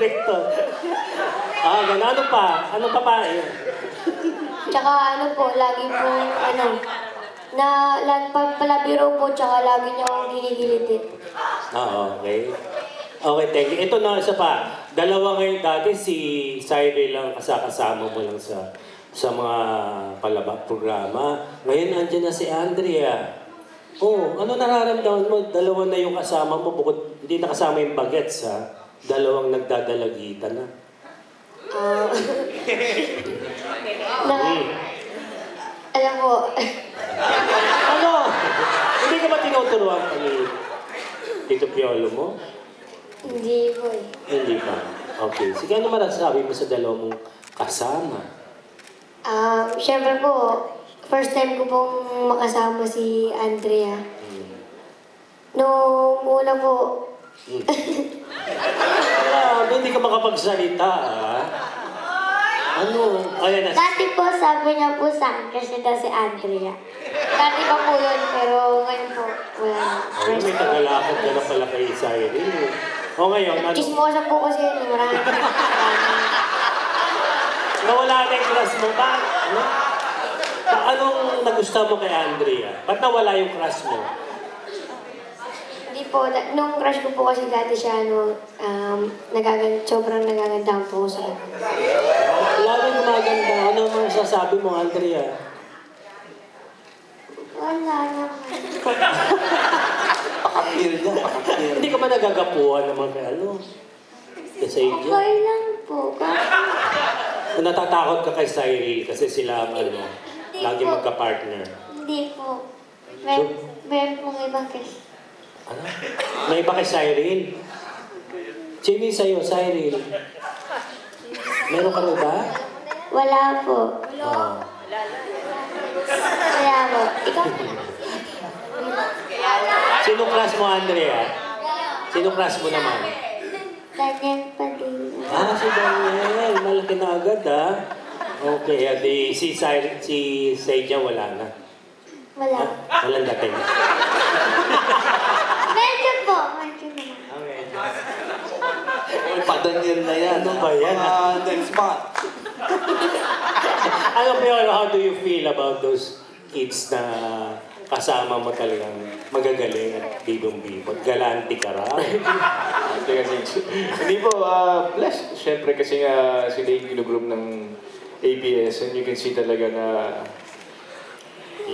director. Gano'n. Ano pa? Ano pa pa? Tsaka ano po, lagi po, palabiro po, tsaka lagi niya akong ginigilitin. Okay. Okay, thank you. Ito na, isa pa. Dalawa ngayon dati, si Cyril lang kasama mo lang sa mga programa. Ngayon, andyan na si Andrea. Ano nararamdaman mo? Dalawa na yung kasama mo, bukod hindi nakasama yung bagets, ha? Dalawang nagdadalagitan na. Alam ko. Ano? Hindi ka ba tinuturuan pa ni Tito Piolo mo? Hindi po eh. Hindi pa. Okay. Sige, ano marasabi mo sa dalawang mong kasama? Siyempre po, first time ko pong makasama si Andrea. Noong una po, hindi ka makapagsalita, ha? Ano? Ayan na. dati po sabi niya po sa akin kasi daw si Andrea. Dati pa po yun, pero ngayon po, wala na. May tagalakot ka na pala kay Cyril. Ngayon, ano? Chismosa po kasi yun, marami. Nawala na yung crush mo ba? Ano? Anong nagustuhan mo kay Andrea? Ba't nawala yung crush mo? Hindi po, nung crush ko po kasi dati siya, sobrang nagagandahan po ko sa kanya. Lalo gumaganda. Ano ang sasabi mo, Andrea? Wala naman. Pakapil niya, pakapil. Hindi ka ba nagagapuhan naman kay Kasi Okay lang po. natatakot ka kay Cyril kasi sila lagi po. magka-partner. Hindi po. Meron pong ibang case. Ano? May iba kay Cyril? Sino yung sa'yo, Cyril? Meron ka rin ba? Wala po. Wala po. Ikaw? Sino crush mo, Andrea? Sino crush mo naman? Daniel Padilla. Si Daniel. Malaki na agad, ha? Okay, si Seiya wala na. Wala. Walang dating. Medyo po. Medyo naman. Pa-Daniel na yan. Ano ba yan? Next month. Ano ba yun? How do you feel about those kids na kasama mo talagang magagaling at bibong-bibot? Galanti ka raw. Hindi po, blessed. Siyempre kasi nga sila yung ginugroom ng ABS and you can see talaga na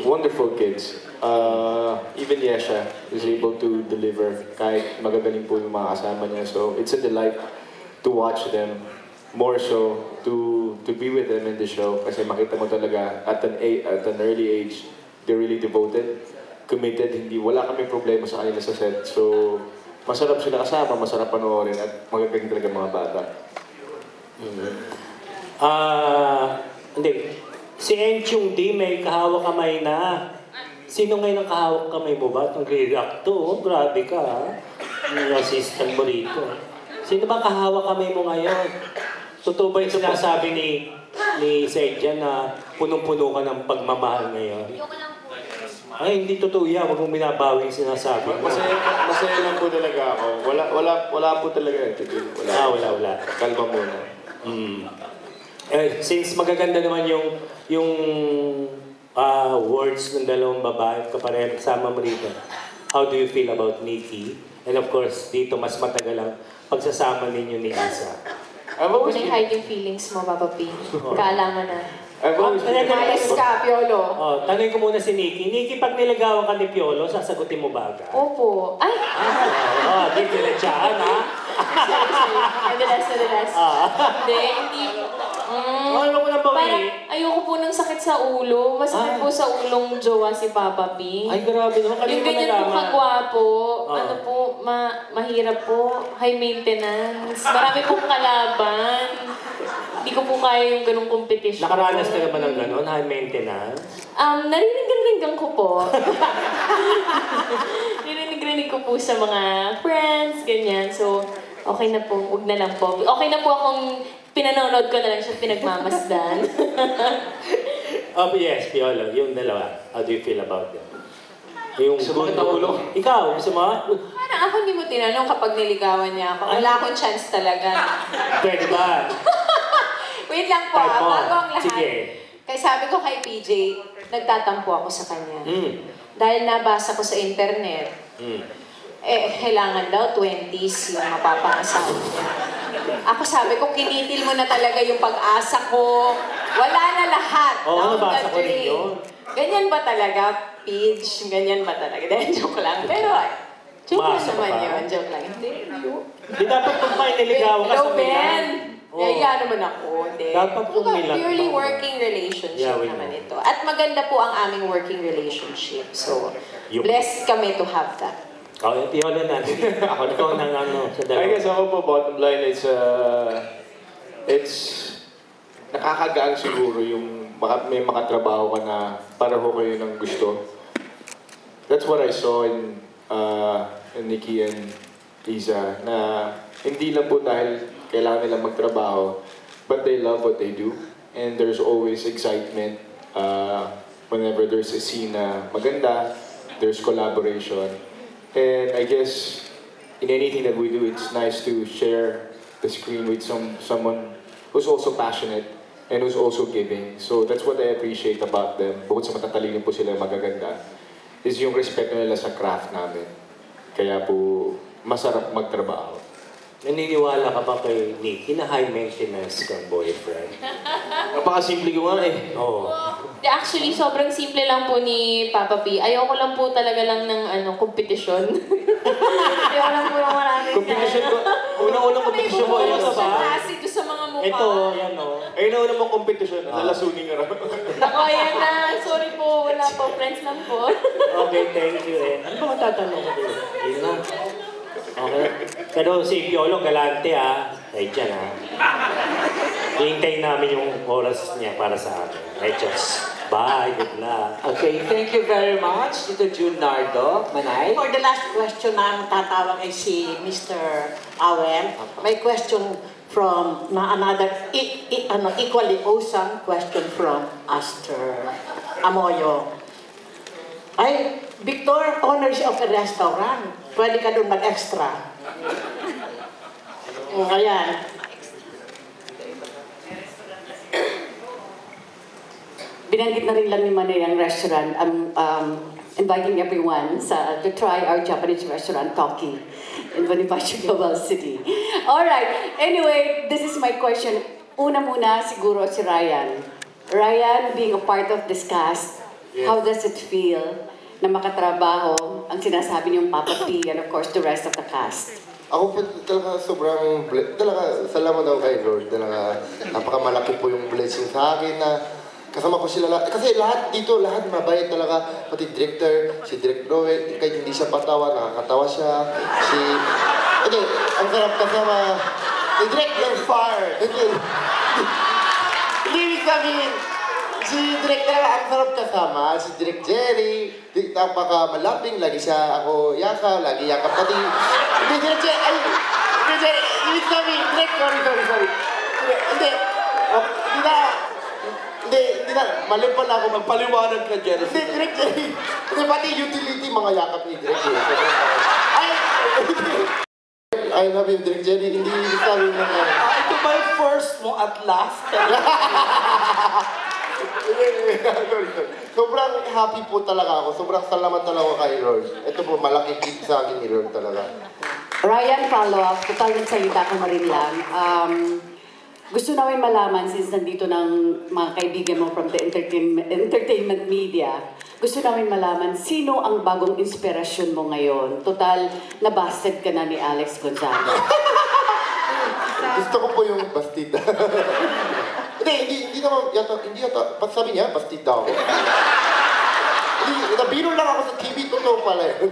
wonderful kids. Even Yesha is able to deliver kahit magagaling po yung mga kasama niya. So it's a delight to watch them. More so to be with them in the show kasi makita mo talaga at an early age they're really devoted, committed, wala kami problema sa kanila sa set. So masarap sila kasama, masarap panoorin at magagaling talaga mga bata. Hindi. Si Enchung D may kahawak kamay na. Sino ngayon ang kahawak kamay mo ba? Itong react to, grabe ka, ha? Yung assistant mo rito. Sino ba kahawak kamay mo ngayon? Totoo ba yung sinasabi ni Sedja na punong-puno ka ng pagmamahal ngayon? Ay, hindi totoo yan. Huwag mong binabawi yung sinasabi mo. Masaya lang po talaga ako. Wala po talaga. Wala. Kalma muna. Since magaganda naman yung words ng dalawang babae kapareho kasama mo rito, how do you feel about Nikki? And of course, dito mas matagal ang pagsasama ninyo ni Isa. Huwag na hide yung feelings mo, Papa P. Kaalaman na. Ayos ka, Piolo. Tanungin ko muna si Nikki. Nikki, pag nilagawan ka ni Piolo, sasagutin mo ba agad? Opo. Ay! Di diretsyahan, ha? Nadalas. Hindi. Ano ko na ba Parang ayoko po ng sakit sa ulo. Masakit po sa ulong jowa si Papa P. Ay, grabe naman. Yung ganyan po kagwapo, mahirap po. High maintenance. Marami pong kalaban. Hindi ko po kaya yung ganung competition. Nakaranas ka na ba ng gano'n? High maintenance? Narinig-rinig ko po. Narinig ko po sa mga friends, ganyan. So, okay na po. Huwag na lang po. Okay na po akong pinanonood ko na lang siya pinagmamasdan. Yes, Piolo. Yung dalawa. How do you feel about them? Yung Gusto mo kita ulo? Ikaw, gusto mo? Parang ako hindi mo tinanong kapag niligawan niya ako. Wala akong chance talaga. Pwede ba? Wait lang po, Type mo. bago ang lahat. Sige. Kaya sabi ko kay PJ, nagtatampo ako sa kanya. Mm. Dahil nabasa ko sa internet, kailangan daw 20s yung mapapangasawa niya. Ako sabi ko, kinitil mo na talaga yung pag-asa ko. Wala na lahat. Oo, Down nabasa the ko rin drain. yun. Ganyan ba talaga, Pidge? Ganyan ba talaga? Dahil joke lang. Pero, joke lang Masa ka naman pa? yun. Joke lang. Hindi, Di dapat kung may niligawan ka Hello, sa Milan. Ben! Oo. Yaya naman ako. Hindi. Dapat kung Milan Purely ka. working relationship Yeah, we naman know. ito. At maganda po ang aming working relationship. So, Yung- blessed kami to have that. Oh, yung piyola natin. Ako na ko ng ano, sa I dalawa. guess ako po, bottom line, it's nakakagaan siguro yung may makatrabaho ka na pareho kayo ng gusto. That's what I saw in Nikki and Liza, na hindi lang po dahil kailangan nilang magtrabaho, but they love what they do. And there's always excitement whenever there's a scene na maganda, there's collaboration. And I guess in anything that we do, it's nice to share the screen with someone who's also passionate and who's also giving. So that's what I appreciate about them. Bukod sa matatalino po sila magaganda, is yung respeto nila sa craft namin. Kaya po, masarap magtrabaho. Naniniwala ka ba kay Nikki na high maintenance kang boyfriend? Napakasimple ko nga eh. Oo. Actually, sobrang simple lang po ni Papa P. Ayoko lang po talaga lang ng kompetisyon. Ayoko lang po ng maraming Competition ko, unang-unang competition mo, Ayun ayun sa ba? klase, doon sa mga mukha. Ito, yan o. ayun na unang mong competition, lalasunin ka raw. Ako, ayan na. Sorry po, wala po. Friends lang po. Okay, thank you eh. Ano ba matatanong ko dito? Yun na. Okay. Pero si Piolo, galante ah. Ay, dyan ah. Hintayin namin yung oras niya para sa amin. Ay, just. Bye, good luck. Okay, thank you very much, Tito Jun Nardo, Manay. For the last question na ang tatawag ay si Mr. Awem. May question from another equally awesome question from Aster Amoyo. Ay, Victor, owners of a restaurant. Pwede ka doon mag-extra. Ayan. Binanggit na rin lang ni Manay ang restaurant. I'm inviting everyone to try our Japanese restaurant, Toki, in Bonifacio, Global City. Alright, anyway, this is my question. Una muna, siguro si Ryan. Ryan, being a part of this cast, how does it feel na makatrabaho ang sinasabi niyong Papa P and of course the rest of the cast? Ako po talaga sobrang, talaga salamat daw kay Lord. Talaga napakamalaki po yung blessing sa akin na kasama ko sila lahat. Kasi lahat dito, lahat mabait talaga. Pati director, si Direk Roy, kahit hindi siya patawa, nakakatawa siya. Hindi, ang sarap kasama. Si Direk, you're fire. Hindi ibig sabihin, si Direk talaga ang sarap kasama. Si Direk Jerry, napaka-malaping, lagi siya ako yaka, lagi yakap pati. Hindi, Direk Jerry, ay, hindi, Jerry, ibig sabihin, Direk, sorry. Hindi na, mali pala ako. Magpaliwanag ka, Jerry. Hindi, Direk Jerry. Hindi, pati utility, mga yakap ni Direk Jerry. Ay, I love you, Direk Jerry. Hindi sabi mo na. Ito ba yung first mo at last? Sorry. Sobrang happy po talaga ako. Sobrang salamat talaga ako kay Lord. Ito po, malaking gift sa akin ni Lord talaga. Ryan, follow-up. Total nagsalita ko na rin lang. Gusto namin malaman, since nandito ng mga kaibigan mo from the entertainment media, gusto namin malaman, sino ang bagong inspirasyon mo ngayon? Total, nabasted ka na ni Alex Gonzaga. Gusto ko po yung bastida. Hindi naman, sabi niya, bastida ako. Nabiro lang ako sa TV, totoo pala eh.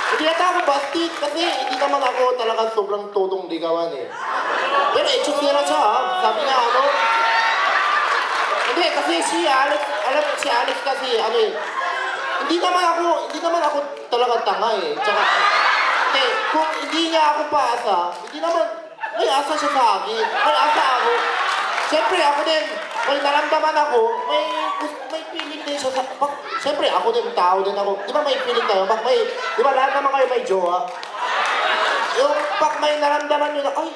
Hindi yata ako bastid kasi hindi naman ako talaga sobrang totong ligawan eh. Pero etsura siya ha. Sabi niya ano. Hindi kasi si Alex kasi hindi naman ako talaga tanga eh. Tsaka, kung hindi niya ako paasa, hindi naman, may asa siya sa akin. May asa ako. Siyempre ako din, may naramdaman ako, may may feeling din siya sa... Siyempre, ako din, tao din ako. Di ba may feeling tayo? Di ba lahat naman kayo may jowa? Yung pag may naramdaman nyo na, ay,